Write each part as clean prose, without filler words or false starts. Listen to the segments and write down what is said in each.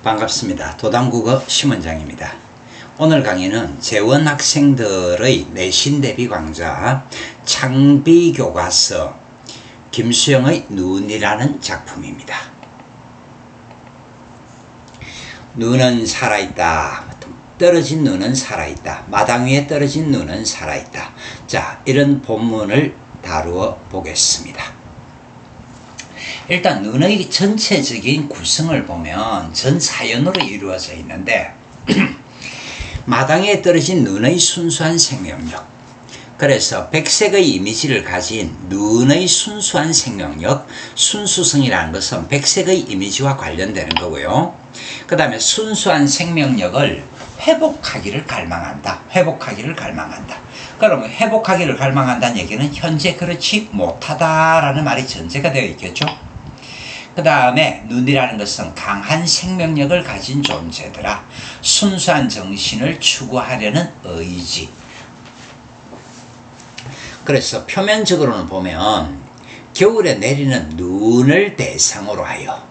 반갑습니다. 도담국어 심원장입니다. 오늘 강의는 재원 학생들의 내신 대비 강좌 창비교과서 김수영의 눈이라는 작품입니다. 눈은 살아있다. 떨어진 눈은 살아있다. 마당 위에 떨어진 눈은 살아있다. 자, 이런 본문을 다루어 보겠습니다. 일단 눈의 전체적인 구성을 보면 전 사연으로 이루어져 있는데 마당에 떨어진 눈의 순수한 생명력, 그래서 백색의 이미지를 가진 눈의 순수한 생명력, 순수성이라는 것은 백색의 이미지와 관련되는 거고요. 그 다음에 순수한 생명력을 회복하기를 갈망한다. 그러면 회복하기를 갈망한다는 얘기는 현재 그렇지 못하다라는 말이 전제가 되어 있겠죠. 그 다음에 눈이라는 것은 강한 생명력을 가진 존재더라. 순수한 정신을 추구하려는 의지. 그래서 표면적으로는 보면 겨울에 내리는 눈을 대상으로 하여,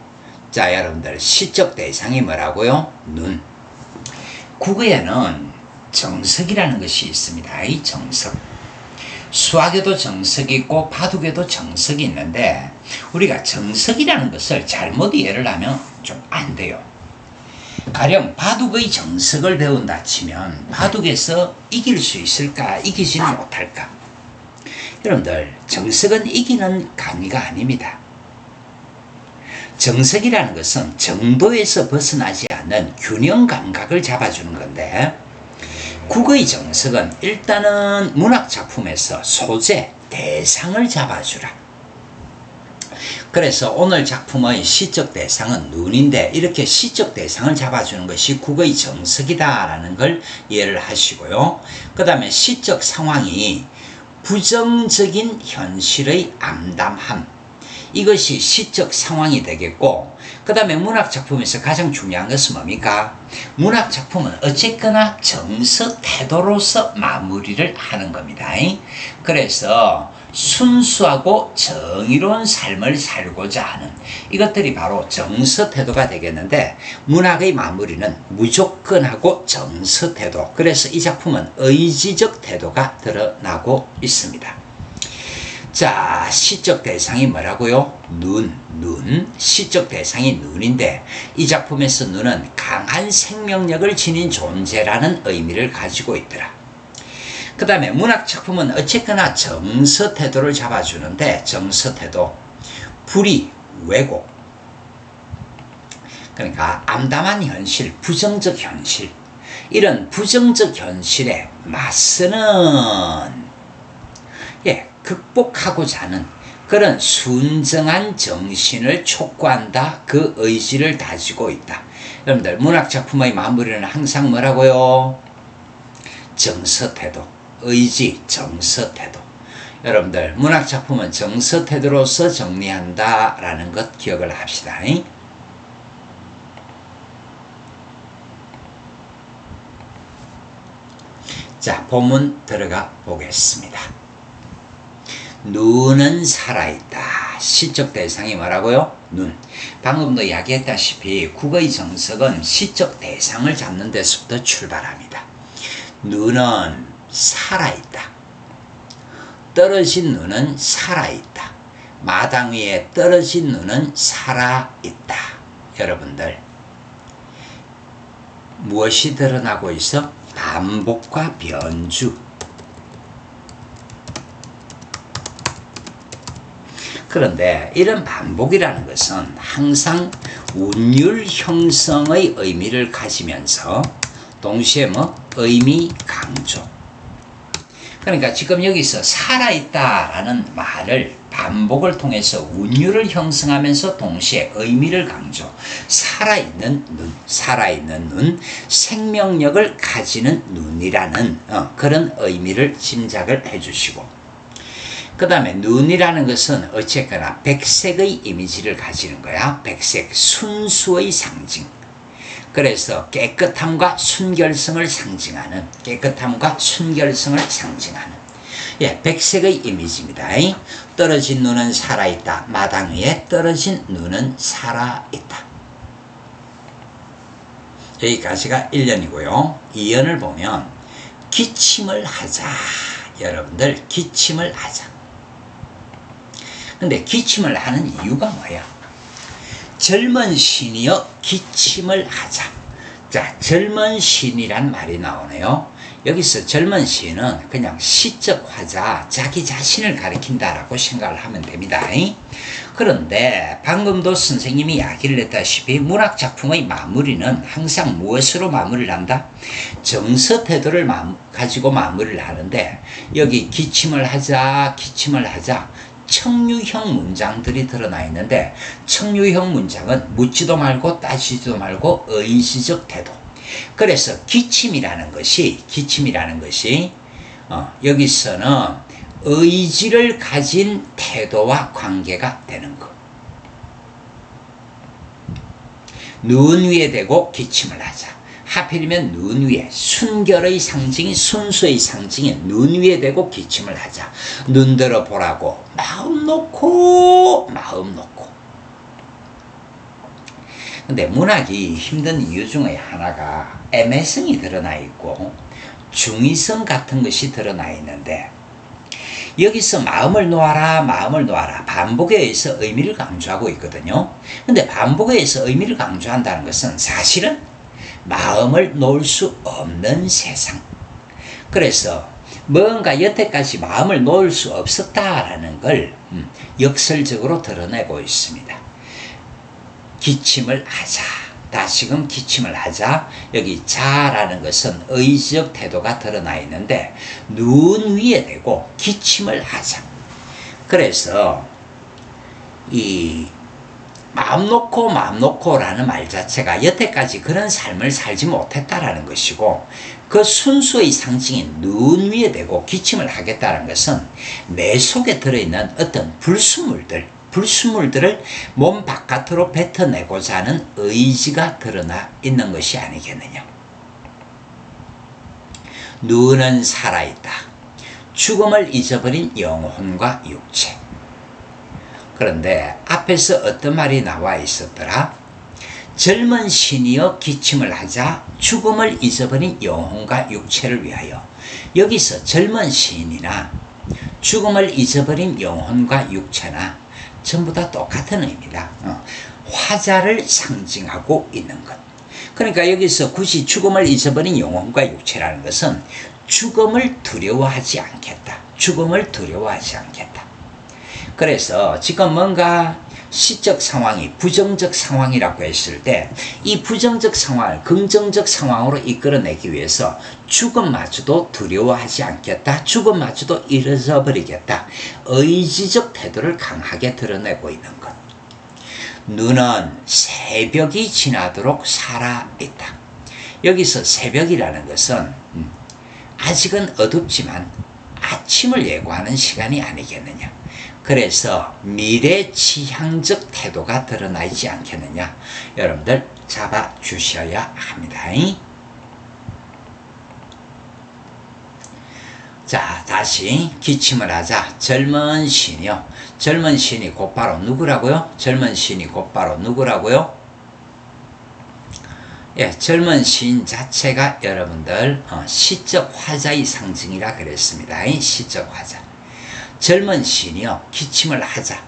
자, 여러분들 시적 대상이 뭐라고요? 눈. 국어에는 정석이라는 것이 있습니다. 이 정석. 수학에도 정석이 있고 바둑에도 정석이 있는데 우리가 정석이라는 것을 잘못 이해를 하면 좀 안 돼요. 가령 바둑의 정석을 배운다 치면 바둑에서 이길 수 있을까, 이기지는 못할까? 여러분들, 정석은 이기는 강의가 아닙니다. 정석이라는 것은 정도에서 벗어나지 않는 균형 감각을 잡아주는 건데, 국어의 정석은 일단은 문학작품에서 소재, 대상을 잡아주라. 그래서 오늘 작품의 시적 대상은 눈인데 이렇게 시적 대상을 잡아주는 것이 국어의 정석이다라는 걸 이해를 하시고요. 그 다음에 시적 상황이 부정적인 현실의 암담함, 이것이 시적 상황이 되겠고, 그 다음에 문학작품에서 가장 중요한 것은 뭡니까? 문학작품은 어쨌거나 정서 태도로서 마무리를 하는 겁니다. 그래서 순수하고 정의로운 삶을 살고자 하는 이것들이 바로 정서 태도가 되겠는데, 문학의 마무리는 무조건하고 정서 태도. 그래서 이 작품은 의지적 태도가 드러나고 있습니다. 자, 시적 대상이 뭐라고요? 눈. 시적 대상이 눈인데 이 작품에서 눈은 강한 생명력을 지닌 존재라는 의미를 가지고 있더라. 그 다음에 문학작품은 어쨌거나 정서 태도를 잡아주는데, 정서 태도, 불의, 왜곡, 그러니까 암담한 현실, 부정적 현실, 이런 부정적 현실에 맞서는, 극복하고자 하는 그런 순정한 정신을 촉구한다. 그 의지를 다지고 있다. 여러분들, 문학작품의 마무리는 항상 뭐라고요? 정서태도, 의지, 정서태도. 여러분들, 문학작품은 정서태도로서 정리한다 라는 것 기억을 합시다. 자, 본문 들어가 보겠습니다. 눈은 살아있다. 시적 대상이 뭐라고요? 눈. 방금도 이야기했다시피 국어의 정석은 시적 대상을 잡는 데서부터 출발합니다. 눈은 살아있다. 떨어진 눈은 살아있다. 마당 위에 떨어진 눈은 살아있다. 여러분들, 무엇이 드러나고 있어? 반복과 변주. 그런데 이런 반복이라는 것은 항상 운율 형성의 의미를 가지면서 동시에 의미 강조. 그러니까 지금 여기서 살아있다라는 말을 반복을 통해서 운율을 형성하면서 동시에 의미를 강조. 살아있는 눈, 생명력을 가지는 눈이라는 그런 의미를 짐작을 해주시고, 그 다음에 눈이라는 것은 어쨌거나 백색의 이미지를 가지는 거야. 백색, 순수의 상징. 그래서 깨끗함과 순결성을 상징하는, 백색의 이미지입니다. 떨어진 눈은 살아있다. 마당 위에 떨어진 눈은 살아있다. 여기까지가 1년이고요. 2년을 보면 기침을 하자. 여러분들 기침을 하자. 근데 기침을 하는 이유가 뭐야? 젊은 신이여 기침을 하자. 자, 젊은 신이란 말이 나오네요. 여기서 젊은 시는 그냥 시적 화자, 자기 자신을 가리킨다라고 생각을 하면 됩니다. 그런데 방금도 선생님이 이야기를 했다시피 문학작품의 마무리는 항상 무엇으로 마무리를 한다? 정서 태도를 가지고 마무리를 하는데 여기 기침을 하자, 기침을 하자 청유형 문장들이 드러나 있는데 청유형 문장은 묻지도 말고 따지지도 말고 의지적 태도. 그래서 기침이라는 것이 여기서는 의지를 가진 태도와 관계가 되는 것. 눈 위에 대고 기침을 하자. 하필이면 눈 위에 순결의 상징인 순수의 상징인 눈 위에 대고 기침을 하자. 눈 들어 보라고 마음 놓고. 근데 문학이 힘든 이유 중에 하나가 애매성이 드러나 있고 중의성 같은 것이 드러나 있는데 여기서 마음을 놓아라 반복에 의해서 의미를 강조하고 있거든요. 근데 반복에 의해서 의미를 강조한다는 것은 사실은 마음을 놓을 수 없는 세상. 그래서 뭔가 여태까지 마음을 놓을 수 없었다라는 걸 역설적으로 드러내고 있습니다. 기침을 하자. 다시금 기침을 하자. 여기 자라는 것은 의지적 태도가 드러나 있는데 눈 위에 대고 기침을 하자. 그래서 이 마음 놓고라는 말 자체가 여태까지 그런 삶을 살지 못했다라는 것이고 그 순수의 상징인 눈 위에 대고 기침을 하겠다는 것은 내 속에 들어있는 어떤 불순물들을 몸 바깥으로 뱉어내고자 하는 의지가 드러나 있는 것이 아니겠느냐. 눈은 살아있다. 죽음을 잊어버린 영혼과 육체. 그런데 앞에서 어떤 말이 나와 있었더라? 젊은 신이여 기침을 하자 죽음을 잊어버린 영혼과 육체를 위하여. 여기서 젊은 시인이나 죽음을 잊어버린 영혼과 육체나 전부 다 똑같은 의미다. 화자를 상징하고 있는 것. 그러니까 여기서 굳이 죽음을 잊어버린 영혼과 육체라는 것은 죽음을 두려워하지 않겠다. 그래서 지금 뭔가 시적 상황이 부정적 상황이라고 했을 때 이 부정적 상황을 긍정적 상황으로 이끌어내기 위해서 죽음마저도 두려워하지 않겠다. 죽음마저도 잃어버리겠다. 의지적 태도를 강하게 드러내고 있는 것. 눈은 새벽이 지나도록 살아있다. 여기서 새벽이라는 것은 아직은 어둡지만 아침을 예고하는 시간이 아니겠느냐. 그래서 미래지향적 태도가 드러나 있지 않겠느냐. 여러분들 잡아주셔야 합니다. 자, 다시 기침을 하자. 젊은 신이요. 젊은 신이 곧바로 누구라고요? 예, 젊은 시인 자체가 여러분들 시적 화자의 상징이라 그랬습니다. 시적 화자. 젊은 시인이요. 기침을 하자.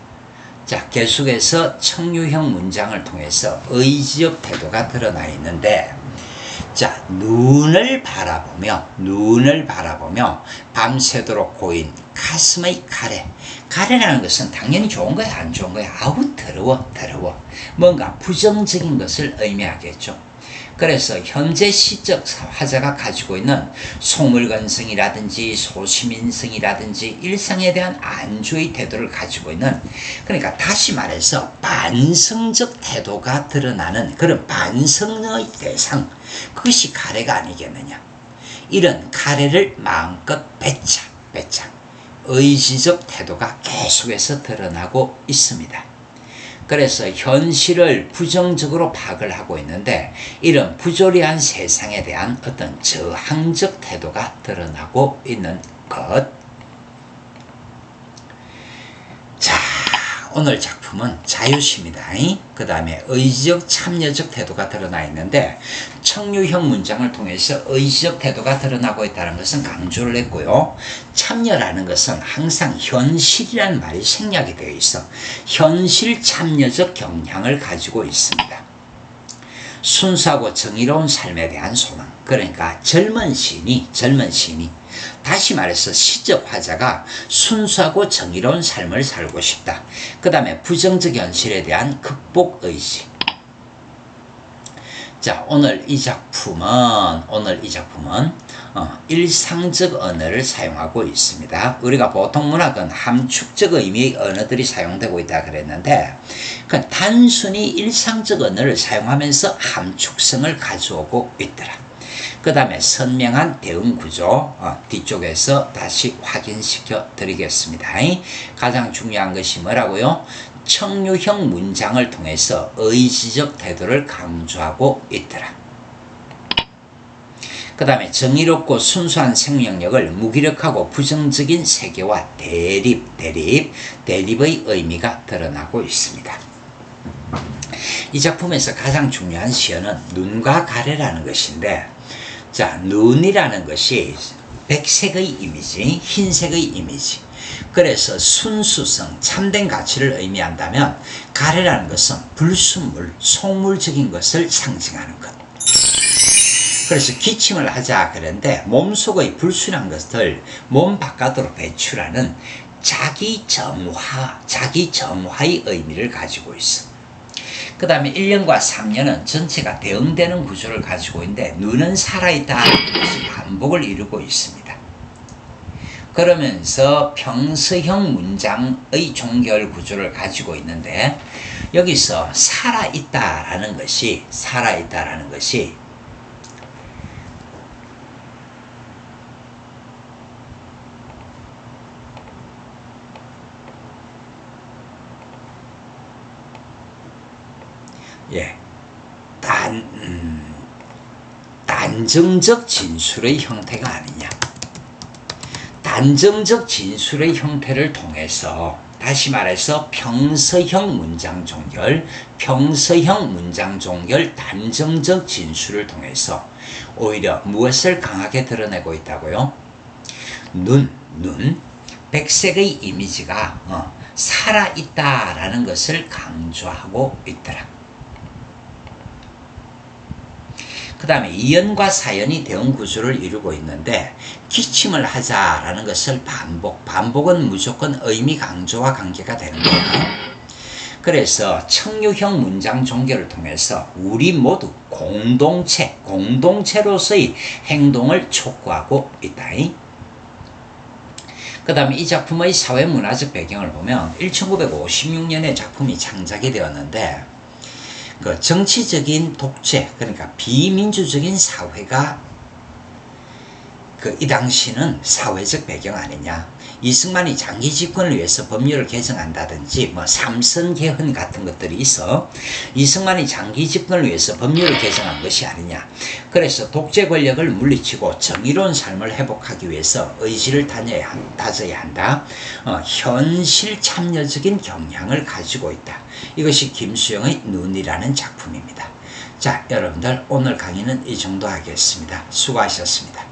자, 계속해서 청유형 문장을 통해서 의지적 태도가 드러나 있는데 자, 눈을 바라보며 밤새도록 고인 가슴의 가래라는 것은 당연히 좋은 거야, 안 좋은 거야? 아우, 더러워. 뭔가 부정적인 것을 의미하겠죠. 그래서 현재 시적 화자가 가지고 있는 소물건성이라든지 소시민성이라든지 일상에 대한 안주의 태도를 가지고 있는, 그러니까 다시 말해서 반성적 태도가 드러나는 그런 반성의 대상, 그것이 가래가 아니겠느냐. 이런 가래를 마음껏 배차 의지적 태도가 계속해서 드러나고 있습니다. 그래서 현실을 부정적으로 파악을 하고 있는데 이런 부조리한 세상에 대한 어떤 저항적 태도가 드러나고 있는 것. 자, 오늘 작품은 자유시입니다. 그 다음에 의지적 참여적 태도가 드러나 있는데 청유형 문장을 통해서 의지적 태도가 드러나고 있다는 것은 강조를 했고요. 참여라는 것은 항상 현실이라는 말이 생략이 되어 있어 현실 참여적 경향을 가지고 있습니다. 순수하고 정의로운 삶에 대한 소망, 그러니까 젊은 시인이 다시 말해서 시적 화자가 순수하고 정의로운 삶을 살고 싶다. 그 다음에 부정적 현실에 대한 극복 의지. 자, 오늘 이 작품은 일상적 언어를 사용하고 있습니다. 우리가 보통 문학은 함축적 의미의 언어들이 사용되고 있다 그랬는데 단순히 일상적 언어를 사용하면서 함축성을 가져오고 있더라. 그 다음에 선명한 대응 구조 뒤쪽에서 다시 확인시켜 드리겠습니다. 가장 중요한 것이 뭐라고요? 청유형 문장을 통해서 의지적 태도를 강조하고 있더라. 그 다음에 정의롭고 순수한 생명력을 무기력하고 부정적인 세계와 대립의 의미가 드러나고 있습니다. 이 작품에서 가장 중요한 시어는 눈과 가래라는 것인데, 자, 눈이라는 것이 백색의 이미지, 흰색의 이미지. 그래서 순수성, 참된 가치를 의미한다면 가래라는 것은 불순물, 속물적인 것을 상징하는 것. 그래서 기침을 하자 그랬는데 몸속의 불순한 것을 몸 바깥으로 배출하는 자기 점화의 의미를 가지고 있어. 그 다음에 1년과 3년은 전체가 대응되는 구조를 가지고 있는데 눈은 살아있다는 것이 반복을 이루고 있습니다. 그러면서 평서형 문장의 종결 구조를 가지고 있는데 여기서 살아있다라는 것이 단정적 진술의 형태가 아니냐. 단정적 진술의 형태를 통해서 다시 말해서 평서형 문장 종결, 단정적 진술을 통해서 오히려 무엇을 강하게 드러내고 있다고요? 백색의 이미지가 살아있다라는 것을 강조하고 있더라. 그 다음에 2연과 4연이 대응 구조를 이루고 있는데 기침을 하자라는 것을 반복은 무조건 의미 강조와 관계가 되는 거야. 그래서 청유형 문장 종결을 통해서 우리 모두 공동체로서의 행동을 촉구하고 있다. 그 다음에 이 작품의 사회문화적 배경을 보면 1956년에 작품이 창작이 되었는데 그 정치적인 독재, 그러니까 비민주적인 사회가 이 당시는 사회적 배경 아니냐. 이승만이 장기 집권을 위해서 법률을 개정한다든지 삼선 개헌 같은 것들이 있어. 이승만이 장기 집권을 위해서 법률을 개정한 것이 아니냐. 그래서 독재 권력을 물리치고 정의로운 삶을 회복하기 위해서 의지를 다져야 한다. 현실 참여적인 경향을 가지고 있다. 이것이 김수영의 눈이라는 작품입니다. 자, 여러분들 오늘 강의는 이 정도 하겠습니다. 수고하셨습니다.